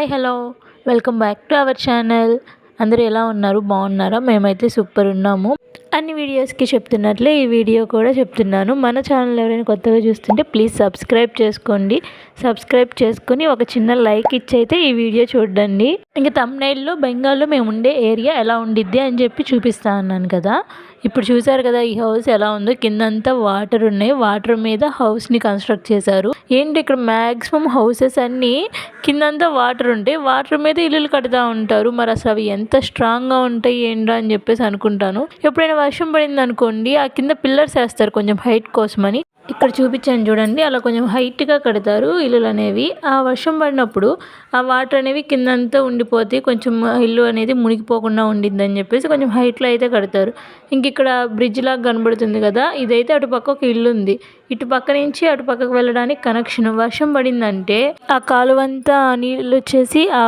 Hi hello welcome back to our channel. అందరూ ఎలా ఉన్నారు? బాగున్నారా? మేమైతే సూపర్ ఉన్నాము. అన్ని వీడియోస్కి చెప్తున్నట్లే ఈ వీడియో కూడా చెప్తున్నాను. మన ఛానల్ ఎవరైనా కొత్తగా చూస్తుంటే ప్లీజ్ సబ్స్క్రైబ్ చేసుకోండి. సబ్స్క్రైబ్ చేసుకుని ఒక చిన్న లైక్ ఇచ్చి అయితే ఈ వీడియో చూడండి. ఇంకా థంబ్నెయిల్లో బెంగాల్లో మేము ఉండే ఏరియా ఎలా ఉండిద్ది అని చెప్పి చూపిస్తా అన్నాను కదా. ఇప్పుడు చూసారు కదా ఈ హౌస్ ఎలా ఉందో. కిందంతా వాటర్ ఉన్నాయి. వాటర్ మీద హౌస్ని కన్స్ట్రక్ట్ చేశారు. ఏంటి ఇక్కడ మ్యాక్సిమం హౌసెస్ అన్నీ కిందంతా వాటర్ ఉంటాయి, వాటర్ మీద ఇల్లులు కడుతూ ఉంటారు. మరి అసలు అవి ఎంత స్ట్రాంగ్గా ఉంటాయి ఏంటో అని చెప్పేసి అనుకుంటాను. ఎప్పుడైనా వర్షం పడింది అనుకోండి, ఆ కింద పిల్లర్స్ వేస్తారు కొంచెం హైట్ కోసమని. ఇక్కడ చూపించాను చూడండి, అలా కొంచెం హైట్గా కడతారు ఇల్లులు అనేవి. ఆ వర్షం పడినప్పుడు ఆ వాటర్ అనేవి కిందంతా ఉండిపోతే కొంచెం ఇల్లు అనేది మునిగిపోకుండా ఉండిద్దని చెప్పేసి కొంచెం హైట్లో అయితే కడతారు. ఇంక ఇక్కడ బ్రిడ్జ్ లాగా కనబడుతుంది కదా, ఇదైతే అటు పక్క ఒక ఇల్లు ఉంది. ఇటు పక్క నుంచి అటు పక్కకు వెళ్ళడానికి కనెక్షన్. వర్షం పడిందంటే ఆ కాలువంతా నీళ్ళు వచ్చేసి ఆ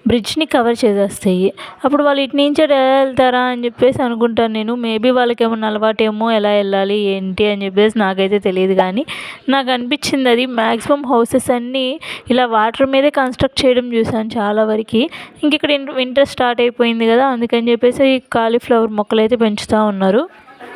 బ్రిడ్జ్ని కవర్ చేసేస్తాయి. అప్పుడు వాళ్ళు ఇటు నుంచి ఎలా వెళ్తారా అని చెప్పేసి అనుకుంటాను నేను. మేబీ వాళ్ళకి ఏమన్నా అలవాటేమో, ఎలా వెళ్ళాలి ఏంటి అని చెప్పేసి నాకైతే తెలియదు. కానీ నాకు అనిపించింది అది. మ్యాక్సిమం హౌసెస్ అన్నీ ఇలా వాటర్ మీదే కన్స్ట్రక్ట్ చేయడం చూసాను చాలా వరకు. ఇంక ఇక్కడ వింటర్ స్టార్ట్ అయిపోయింది కదా, అందుకని చెప్పేసి కాలీఫ్లవర్ మొక్కలు అయితే పెంచుతూ ఉన్నారు.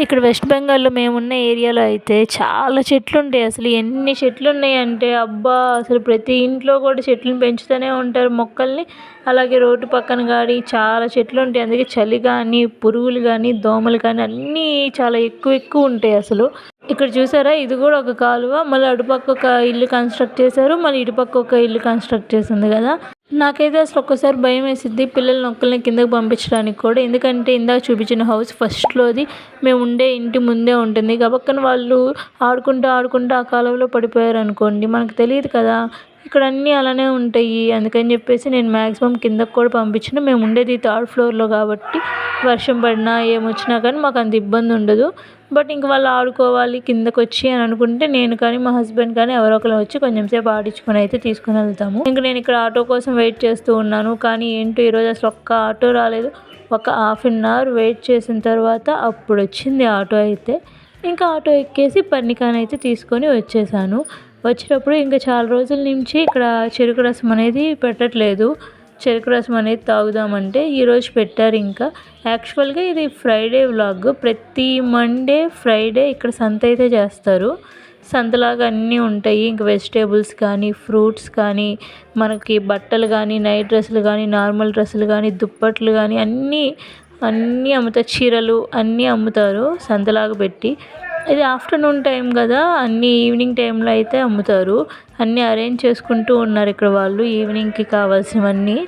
ఇక్కడ వెస్ట్ బెంగాల్లో మేమున్న ఏరియాలో అయితే చాలా చెట్లు ఉంటాయి. అసలు ఎన్ని చెట్లు ఉన్నాయంటే అబ్బా, అసలు ప్రతి ఇంట్లో కూడా చెట్లను పెంచుతూనే ఉంటారు, మొక్కల్ని. అలాగే రోడ్డు పక్కన కానీ చాలా చెట్లు ఉంటాయి. అందుకే చలి కానీ, పురుగులు కానీ, దోమలు కానీ అన్నీ చాలా ఎక్కువ ఉంటాయి అసలు. ఇక్కడ చూసారా, ఇది కూడా ఒక కాలువ. మళ్ళీ అటుపక్క ఒక ఇల్లు కన్స్ట్రక్ట్ చేశారు, మళ్ళీ ఇటుపక్క ఒక ఇల్లు కన్స్ట్రక్ట్ చేసింది కదా. నాకైతే అసలు ఒక్కసారి భయం వేసిద్ది పిల్లల్ని ఒక్కరిని కిందకి పంపించడానికి కూడా. ఎందుకంటే ఇందాక చూపించిన హౌస్ ఫస్ట్లోది మేము ఉండే ఇంటి ముందే ఉంటుంది. గబక్కన వాళ్ళు ఆడుకుంటూ ఆ కాలువలో పడిపోయారు అనుకోండి, మనకు తెలియదు కదా. ఇక్కడ అన్నీ అలానే ఉంటాయి. అందుకని చెప్పేసి నేను మ్యాక్సిమం కిందకు కూడా పంపించిన. మేము ఉండేది 3rd ఫ్లోర్లో కాబట్టి వర్షం పడినా ఏమొచ్చినా కానీ మాకు అంత ఇబ్బంది ఉండదు. బట్ ఇంక వాళ్ళు ఆడుకోవాలి కిందకు వచ్చి అని అనుకుంటే నేను కానీ మా హస్బెండ్ కానీ ఎవరో ఒకరు వచ్చి కొంచెం సేపు ఆడించుకొని అయితే తీసుకుని వెళ్తాము. ఇంక నేను ఇక్కడ ఆటో కోసం వెయిట్ చేస్తూ ఉన్నాను. కానీ ఏంటో ఈరోజు అసలు ఒక్క ఆటో రాలేదు. ఒక 1/2 అవర్ వెయిట్ చేసిన తర్వాత అప్పుడు వచ్చింది ఆటో అయితే. ఇంకా ఆటో ఎక్కేసి పర్ణికాని అయితే తీసుకొని వచ్చేసాను. వచ్చేటప్పుడు ఇంకా చాలా రోజుల నుంచి ఇక్కడ చెరుకు రసం అనేది పెట్టట్లేదు. చెరుకు రసం అనేది తాగుదామంటే ఈరోజు పెట్టారు. ఇంకా యాక్చువల్గా ఇది ఫ్రైడే వ్లాగ్. ప్రతి మండే ఫ్రైడే ఇక్కడ సంత అయితే చేస్తారు. సంతలాగా అన్నీ ఉంటాయి. ఇంక వెజిటేబుల్స్ కానీ, ఫ్రూట్స్ కానీ, మనకి బట్టలు కానీ, నైట్ డ్రెస్సులు కానీ, నార్మల్ డ్రెస్సులు కానీ, దుప్పట్లు కానీ అన్నీ అమ్ముతారు. చీరలు అన్నీ అమ్ముతారు సంతలాగా పెట్టి. ఇది ఆఫ్టర్నూన్ టైం కదా, అన్నీ ఈవినింగ్ టైంలో అయితే అమ్ముతారు. అన్నీ అరేంజ్ చేసుకుంటూ ఉన్నారు ఇక్కడ వాళ్ళు ఈవినింగ్కి కావాల్సినవన్నీ.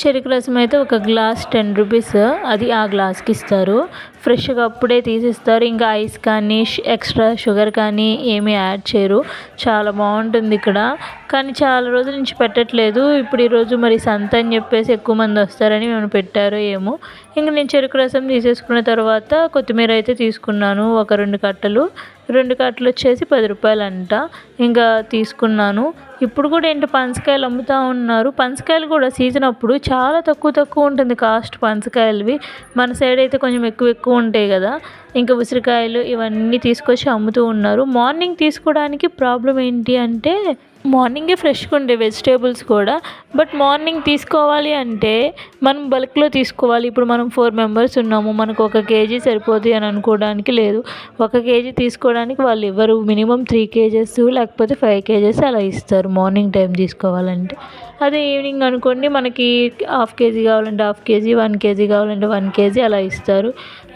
చెరుకు రసం అయితే ఒక గ్లాస్ 10 రూపీస్, అది ఆ గ్లాస్కి ఇస్తారు. ఫ్రెష్గా అప్పుడే తీసిస్తారు. ఇంకా ఐస్ కానీ ఎక్స్ట్రా షుగర్ కానీ ఏమీ యాడ్ చేయరు. చాలా బాగుంటుంది ఇక్కడ. కానీ చాలా రోజుల నుంచి పెట్టట్లేదు. ఇప్పుడు ఈరోజు మరి సంత అని చెప్పేసి ఎక్కువ మంది వస్తారని మేము పెట్టారో ఏమో. ఇంకా నేను చెరుకు రసం తీసేసుకున్న తర్వాత కొత్తిమీర అయితే తీసుకున్నాను. ఒక 2 కట్టలు వచ్చేసి 10 రూపాయలు అంట. ఇంకా తీసుకున్నాను. ఇప్పుడు కూడా ఏంటో పనసకాయలు అమ్ముతూ ఉన్నారు. పనసకాయలు కూడా సీజన్ అప్పుడు చాలా తక్కువ ఉంటుంది కాస్ట్ పనసకాయలవి. మన సైడ్ అయితే కొంచెం ఎక్కువ ఉంటాయి కదా. ఇంకా ఉసిరికాయలు ఇవన్నీ తీసుకొచ్చి అమ్ముతూ ఉన్నారు. మార్నింగ్ తీసుకోవడానికి ప్రాబ్లం ఏంటి అంటే మార్నింగే ఫ్రెష్గా ఉండే వెజిటేబుల్స్ కూడా. బట్ మార్నింగ్ తీసుకోవాలి అంటే మనం బల్క్లో తీసుకోవాలి. ఇప్పుడు మనం 4 మెంబర్స్ ఉన్నాము, మనకు 1 కేజీ సరిపోతుంది అని అనుకోవడానికి లేదు. 1 కేజీ తీసుకోవడానికి వాళ్ళు ఇవ్వరు. మినిమం 3 కేజెస్ లేకపోతే 5 కేజెస్ అలా ఇస్తారు మార్నింగ్ టైం తీసుకోవాలంటే. అదే ఈవినింగ్ అనుకోండి, మనకి 1/2 కేజీ కావాలంటే 1/2 కేజీ, 1 కేజీ కావాలంటే 1 కేజీ అలా ఇస్తారు.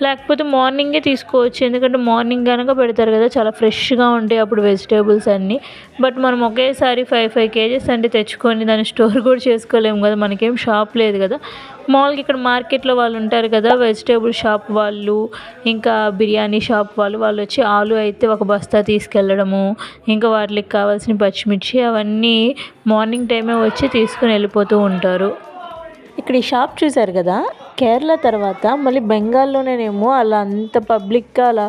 లేకపోతే మార్నింగే తీసుకోవచ్చు. ఎందుకంటే మార్నింగ్ కనుక పెడతారు కదా, చాలా ఫ్రెష్గా ఉంటాయి అప్పుడు వెజిటేబుల్స్ అన్నీ. బట్ మనం ఒకేసారి 5 కేజెస్ అంటే తెచ్చుకొని దాన్ని స్టోర్ కూడా చేసుకోలేము కదా, మనకేం షాప్ లేదు కదా. మామూలుగా ఇక్కడ మార్కెట్లో వాళ్ళు ఉంటారు కదా, వెజిటేబుల్ షాప్ వాళ్ళు, ఇంకా బిర్యానీ షాప్ వాళ్ళు వచ్చి ఆలు అయితే 1 బస్తా తీసుకెళ్ళడము, ఇంకా వాటికి కావాల్సిన పచ్చిమిర్చి అవన్నీ మార్నింగ్ టైమే వచ్చి తీసుకుని వెళ్ళిపోతూ ఉంటారు. ఇక్కడ ఈ షాప్ చూసారు కదా, కేరళ తర్వాత మళ్ళీ బెంగాల్లోనేమో అలా అంత పబ్లిక్గా అలా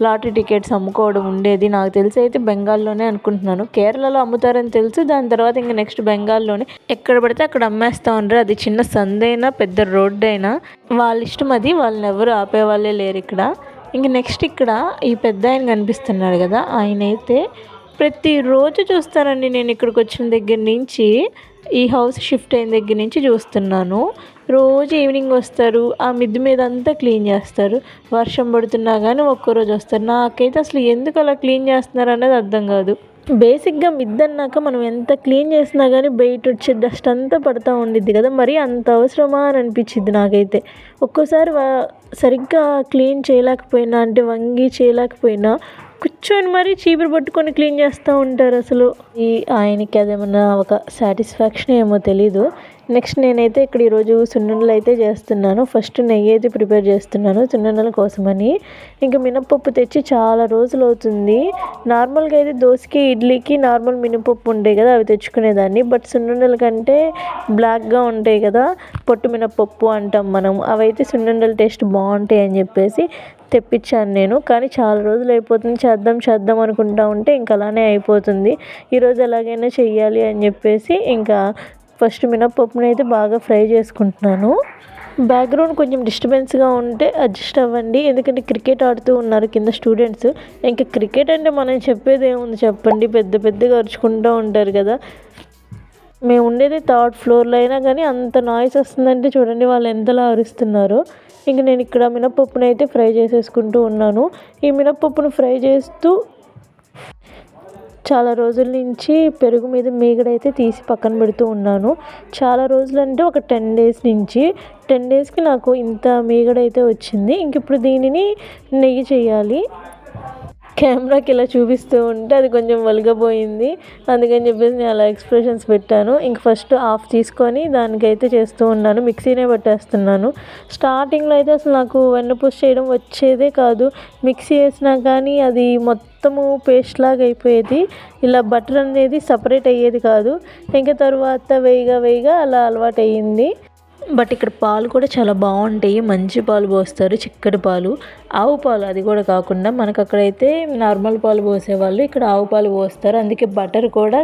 లాటరీ టికెట్స్ అమ్ముకోవడం ఉండేది. నాకు తెలిసి అయితే బెంగాల్లోనే అనుకుంటున్నాను. కేరళలో అమ్ముతారని తెలుసు. దాని తర్వాత ఇంకా నెక్స్ట్ బెంగాల్లోనే ఎక్కడ పడితే అక్కడ అమ్మేస్తూ ఉంటారు. అది చిన్న సందైనా పెద్ద రోడ్డు అయినా వాళ్ళ ఇష్టం అది. వాళ్ళని ఎవరు ఆపేవాళ్ళే లేరు ఇక్కడ. ఇంక నెక్స్ట్ ఇక్కడ ఈ పెద్ద ఆయన కనిపిస్తున్నాడు కదా, ఆయన అయితే ప్రతిరోజు చూస్తానండి నేను ఇక్కడికి వచ్చిన దగ్గర నుంచి, ఈ హౌస్ షిఫ్ట్ అయిన దగ్గర నుంచి చూస్తున్నాను. రోజు ఈవినింగ్ వస్తారు, ఆ మిద్ది మీద అంతా క్లీన్ చేస్తారు. వర్షం పడుతున్నా కానీ ఒక్కరోజు వస్తారు. నాకైతే అసలు ఎందుకు అలా క్లీన్ చేస్తున్నారు అన్నది అర్థం కాదు. బేసిక్గా మిద్ది అన్నాక మనం ఎంత క్లీన్ చేసినా కానీ బయట వచ్చే డస్ట్ అంతా పడుతూ ఉండిద్ది కదా, మరి అంత అవసరమా అని అనిపించింది నాకైతే. ఒక్కోసారి సరిగ్గా క్లీన్ చేయలేకపోయినా, అంటే వంగి చేయలేకపోయినా కూర్చొని మరీ చీపురు పట్టుకొని క్లీన్ చేస్తూ ఉంటారు. అసలు ఆయనకి అదేమన్నా ఒక సాటిస్ఫాక్షన్ ఏమో తెలీదు. నెక్స్ట్ నేనైతే ఇక్కడ ఈరోజు సున్నుండలు అయితే చేస్తున్నాను. ఫస్ట్ నెయ్యి అయితే ప్రిపేర్ చేస్తున్నాను సున్నుండల కోసమని. ఇంకా మినపప్పు తెచ్చి చాలా రోజులు అవుతుంది. నార్మల్గా అయితే దోశకి, ఇడ్లీకి నార్మల్ మినపప్పు ఉంటాయి కదా, అవి తెచ్చుకునేదాన్ని. బట్ సున్నుండల కంటే బ్లాక్గా ఉంటాయి కదా, పొట్టు మినపప్పు అంటాం మనం, అవైతే సున్నుండల టేస్ట్ బాగుంటాయి అని చెప్పేసి తెప్పించాను నేను. కానీ చాలా రోజులు అయిపోతుంది, చేద్దాం అనుకుంటా ఉంటే ఇంకా అలానే అయిపోతుంది. ఈరోజు ఎలాగైనా చెయ్యాలి అని చెప్పేసి ఇంకా ఫస్ట్ మినపప్పును అయితే బాగా ఫ్రై చేసుకుంటున్నాను. బ్యాక్గ్రౌండ్ కొంచెం డిస్టర్బెన్స్గా ఉంటే అడ్జస్ట్ అవ్వండి, ఎందుకంటే క్రికెట్ ఆడుతూ ఉన్నారు కింద స్టూడెంట్స్. ఇంకా క్రికెట్ అంటే మనం చెప్పేది ఏముంది చెప్పండి, పెద్దగా అరుచుకుంటూ ఉంటారు కదా. మేము ఉండేది థర్డ్ ఫ్లోర్లో అయినా కానీ అంత నాయిస్ వస్తుందంటే చూడండి వాళ్ళు ఎంతలా అరుస్తున్నారో. ఇంక నేను ఇక్కడ మినపప్పును అయితే ఫ్రై చేసేసుకుంటూ ఉన్నాను. ఈ మినపప్పును ఫ్రై చేస్తూ చాలా రోజుల నుంచి పెరుగు మీద మీగడైతే తీసి పక్కన పెడుతూ ఉన్నాను. చాలా రోజులంటే ఒక 10 డేస్ నుంచి. 10 డేస్కి నాకు ఇంత మీగడైతే వచ్చింది. ఇంక ఇప్పుడు దీనిని నెయ్యి చేయాలి. కెమెరాకి ఇలా చూపిస్తూ ఉంటే అది కొంచెం వలిగపోయింది, అందుకని చెప్పేసి నేను అలా ఎక్స్ప్రెషన్స్ పెట్టాను. ఇంక ఫస్ట్ ఆఫ్ తీసుకొని దానికైతే చేస్తూ ఉన్నాను, మిక్సీనే పట్టేస్తున్నాను. స్టార్టింగ్లో అయితే అసలు నాకు వెన్నపూస చేయడం వచ్చేదే కాదు. మిక్సీ వేసినా కానీ అది మొత్తము పేస్ట్ లాగా అయిపోయేది, ఇలా బటర్ అనేది సపరేట్ అయ్యేది కాదు. ఇంకా తర్వాత వేయిగా అలా అలవాటు అయ్యింది. బట్ ఇక్కడ పాలు కూడా చాలా బాగుంటాయి, మంచి పాలు పోస్తారు, చిక్కటి పాలు, ఆవు పాలు. అది కూడా కాకుండా మనకు అక్కడైతే నార్మల్ పాలు పోసేవాళ్ళు, ఇక్కడ ఆవు పాలు పోస్తారు. అందుకే బటర్ కూడా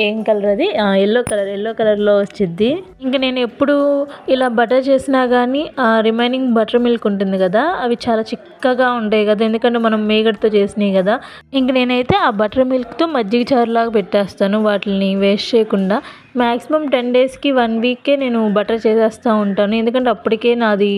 ఏం కలర్ అది, ఎల్లో కలర్లో వచ్చిద్ది. ఇంకా నేను ఎప్పుడు ఇలా బటర్ చేసినా కానీ రిమైనింగ్ బటర్ మిల్క్ ఉంటుంది కదా, అవి చాలా చిక్కగా ఉంటాయి కదా, ఎందుకంటే మనం మేగడతో చేసినాయి కదా. ఇంక నేనైతే ఆ బటర్ మిల్క్తో మజ్జిగ చారులాగా పెట్టేస్తాను, వాటిని వేస్ట్ చేయకుండా. మ్యాక్సిమం 10 డేస్కి 1 వీకే నేను బటర్ చేసేస్తూ ఉంటాను, ఎందుకంటే అప్పటికే నాది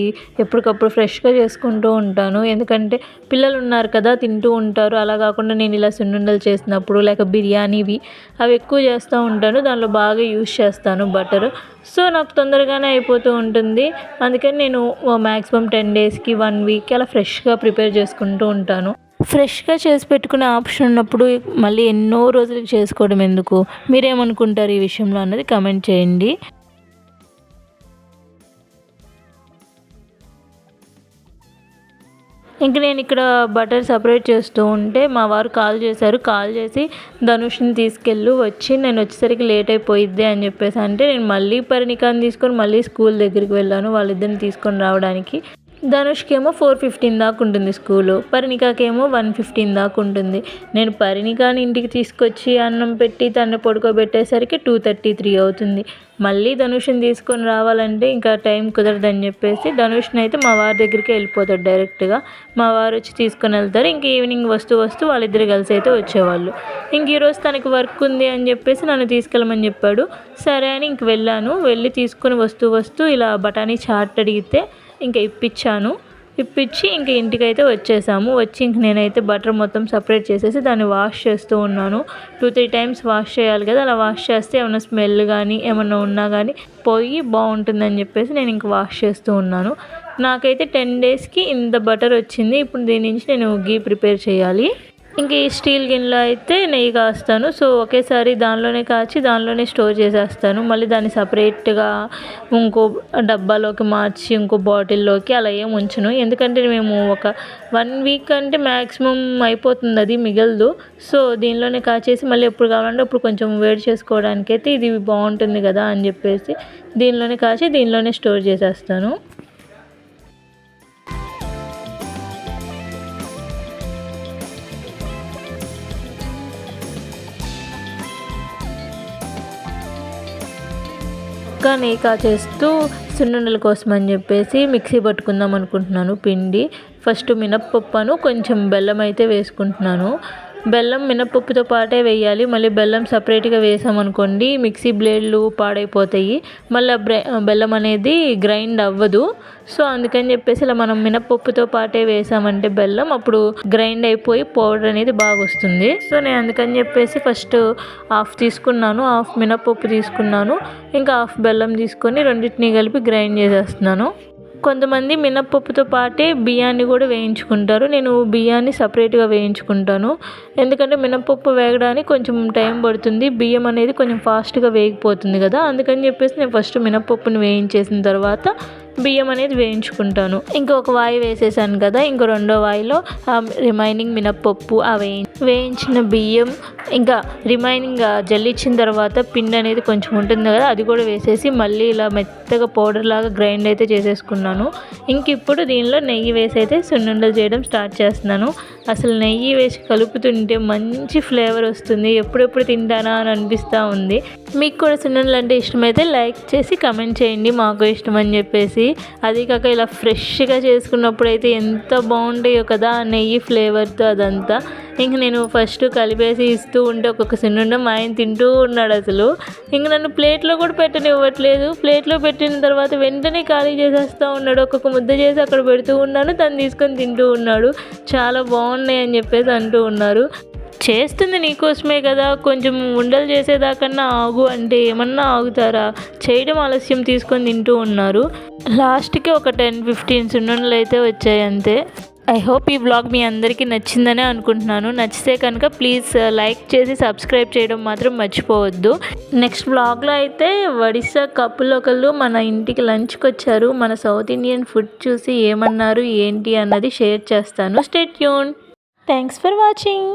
ఎప్పటికప్పుడు ఫ్రెష్గా చేసుకుంటూ ఉంటాను. ఎందుకంటే పిల్లలు ఉన్నారు కదా, తింటూ ఉంటారు. అలా కాకుండా నేను ఇలా సున్నుండలు చేసినప్పుడు లేక బిర్యానీవి అవి ఎక్కువ చేస్తూ ఉంటాను, దానిలో బాగా యూస్ చేస్తాను బటర్. సో నాకు తొందరగానే అయిపోతూ ఉంటుంది. అందుకని నేను మ్యాక్సిమం 10 డేస్కి 1 వీక్కి అలా ఫ్రెష్గా ప్రిపేర్ చేసుకుంటూ ఉంటాను. ఫ్రెష్గా చేసి పెట్టుకునే ఆప్షన్ ఉన్నప్పుడు మళ్ళీ ఎన్నో రోజులకి చేసుకోవడం ఎందుకు, మీరేమనుకుంటారు ఈ విషయంలో అన్నది కామెంట్ చేయండి. ఇంక నేను ఇక్కడ బటర్ సపరేట్ చేస్తూ ఉంటే మా వారు కాల్ చేసి ధనుష్ని తీసుకెళ్ళు, నేను వచ్చేసరికి లేట్ అయిపోయిద్ది అని చెప్పేసి అంటే నేను మళ్ళీ పరిణికాన్ని తీసుకొని మళ్ళీ స్కూల్ దగ్గరికి వెళ్ళాను వాళ్ళిద్దరిని తీసుకొని రావడానికి. ధనుష్కి ఏమో 4:15 దాకా ఉంటుంది స్కూలు, పరిణికాకేమో 1:15 దాకా ఉంటుంది. నేను పరిణికాని ఇంటికి తీసుకొచ్చి అన్నం పెట్టి తను పడుకోబెట్టేసరికి 2:33 అవుతుంది. మళ్ళీ ధనుష్ని తీసుకొని రావాలంటే ఇంకా టైం కుదరదని చెప్పేసి ధనుష్ని అయితే మా వారి దగ్గరికి వెళ్ళిపోతాడు డైరెక్ట్గా. మా వారు వచ్చి తీసుకొని వెళ్తారు. ఇంక ఈవినింగ్ వస్తూ వాళ్ళిద్దరు కలిసి అయితే వచ్చేవాళ్ళు. ఇంక ఈరోజు తనకి వర్క్ ఉంది అని చెప్పేసి నన్ను తీసుకెళ్ళమని చెప్పాడు. సరే అని ఇంక వెళ్ళి తీసుకొని వస్తూ ఇలా బఠానీ చాట్ అడిగితే ఇంకా ఇప్పించి ఇంక ఇంటికైతే వచ్చేసాము. వచ్చి ఇంక నేనైతే బటర్ మొత్తం సపరేట్ చేసేసి దాన్ని వాష్ చేస్తూ ఉన్నాను. 2-3 టైమ్స్ వాష్ చేయాలి కదా, అలా వాష్ చేస్తే ఏమైనా స్మెల్ కానీ ఏమన్నా ఉన్నా కానీ పోయి బాగుంటుందని చెప్పేసి నేను ఇంక వాష్ చేస్తూ ఉన్నాను. నాకైతే 10 డేస్కి ఇంత బటర్ వచ్చింది. ఇప్పుడు దీని నుంచి నేను గీ ప్రిపేర్ చేయాలి. ఇంక ఈ స్టీల్ గిన్నెలో అయితే నెయ్యి కాస్తాను. సో ఒకేసారి దానిలోనే కాచి దానిలోనే స్టోర్ చేసేస్తాను. మళ్ళీ దాన్ని సపరేట్గా ఇంకో డబ్బాలోకి మార్చి ఇంకో బాటిల్లోకి అలా ఏం ఉంచను, ఎందుకంటే మేము ఒక 1 వీక్ అంటే మ్యాక్సిమం అయిపోతుంది, అది మిగలదు. సో దీనిలోనే కాచేసి మళ్ళీ ఎప్పుడు కావాలంటే అప్పుడు కొంచెం వేడి చేసుకోవడానికి అయితే ఇది బాగుంటుంది కదా అని చెప్పేసి దీనిలోనే కాచి దీనిలోనే స్టోర్ చేసేస్తాను. ఇంకా నెయ్యి కాచేస్తూ సున్నుండల కోసం అని చెప్పేసి మిక్సీ పట్టుకుందాం అనుకుంటున్నాను పిండి. ఫస్ట్ మినప్పప్పును కొంచెం బెల్లం అయితే వేసుకుంటున్నాను. బెల్లం మినపప్పుతో పాటే వేయాలి. మళ్ళీ బెల్లం సపరేట్గా వేసామనుకోండి మిక్సీ బ్లేడ్లు పాడైపోతాయి, మళ్ళీ బెల్లం అనేది గ్రైండ్ అవ్వదు. సో అందుకని చెప్పేసి ఇలా మనం మినపప్పుతో పాటే వేసామంటే బెల్లం అప్పుడు గ్రైండ్ అయిపోయి పౌడర్ అనేది బాగా వస్తుంది. సో నేను అందుకని చెప్పేసి ఫస్ట్ హాఫ్ తీసుకున్నాను, హాఫ్ మినపప్పు తీసుకున్నాను, ఇంకా హాఫ్ బెల్లం తీసుకొని రెండింటిని కలిపి గ్రైండ్ చేసేస్తున్నాను. కొంతమంది మినపప్పుతో పాటే బియ్యాన్ని కూడా వేయించుకుంటారు. నేను బియ్యాన్ని సపరేట్గా వేయించుకుంటాను, ఎందుకంటే మినపప్పు వేగడానికి కొంచెం టైం పడుతుంది, బియ్యం అనేది కొంచెం ఫాస్ట్గా వేగిపోతుంది కదా. అందుకని చెప్పేసి నేను ఫస్ట్ మినపప్పుని వేయించేసిన తర్వాత బియ్యం అనేది వేయించుకుంటాను. ఇంకొక వాయి వేసేసాను కదా, ఇంకో రెండో వాయిలో రిమైనింగ్ మినపప్పు వేయించిన బియ్యం ఇంకా రిమైనింగ్ జల్లిచ్చిన తర్వాత పిండి అనేది కొంచెం ఉంటుంది కదా, అది కూడా వేసేసి మళ్ళీ ఇలా మెత్తగా పౌడర్ లాగా గ్రైండ్ అయితే చేసేసుకున్నాను. ఇంక ఇప్పుడు దీనిలో నెయ్యి వేసి అయితే సున్నుండలు చేయడం స్టార్ట్ చేస్తున్నాను. అసలు నెయ్యి వేసి కలుపుతుంటే మంచి ఫ్లేవర్ వస్తుంది, ఎప్పుడెప్పుడు తింటానా అని అనిపిస్తూ ఉంది. మీకు కూడా సున్నుండలు అంటే ఇష్టమైతే లైక్ చేసి కమెంట్ చేయండి, మాకు ఇష్టం అని చెప్పేసి. అది కాక ఇలా ఫ్రెష్గా చేసుకున్నప్పుడు అయితే ఎంత బాగుంటాయో కదా నెయ్యి ఫ్లేవర్తో అదంతా. ఇంక నేను ఫస్ట్ కలిపేసి ఇస్తూ ఉంటే ఒక్కొక్క సున్నుండ మా ఆయన తింటూ ఉన్నాడు. అసలు ఇంక నన్ను ప్లేట్లో కూడా పెట్టనివ్వట్లేదు. ప్లేట్లో పెట్టిన తర్వాత వెంటనే ఖాళీ చేసేస్తూ ఉన్నాడు. ఒక్కొక్క ముద్ద చేసి అక్కడ పెడుతూ ఉన్నాను, తను తీసుకొని తింటూ ఉన్నాడు. చాలా బాగున్నాయి అని చెప్పేసి అంటూ ఉన్నారు. చేస్తుంది నీకోసమే కదా, కొంచెం ఉండలు చేసేదాకన్నా ఆగు అంటే ఏమన్నా ఆగుతారా, చేయడం ఆలస్యం తీసుకొని తింటూ ఉన్నారు. లాస్ట్కి ఒక 10-15 సున్నుండలు అయితే వచ్చాయి అంతే. ఐ హోప్ ఈ వ్లాగ్ మీ అందరికీ నచ్చిందనే అనుకుంటున్నాను. నచ్చితే కనుక ప్లీజ్ లైక్ చేసి సబ్స్క్రైబ్ చేయడం మాత్రం మర్చిపోవద్దు. నెక్స్ట్ వ్లాగ్లో అయితే ఒడిస్సా కపుల్ ఒకళ్ళు మన ఇంటికి లంచ్కి వచ్చారు. మన సౌత్ ఇండియన్ ఫుడ్ చూసి ఏమన్నారు ఏంటి అన్నది షేర్ చేస్తాను. Stay tune. Thanks for watching.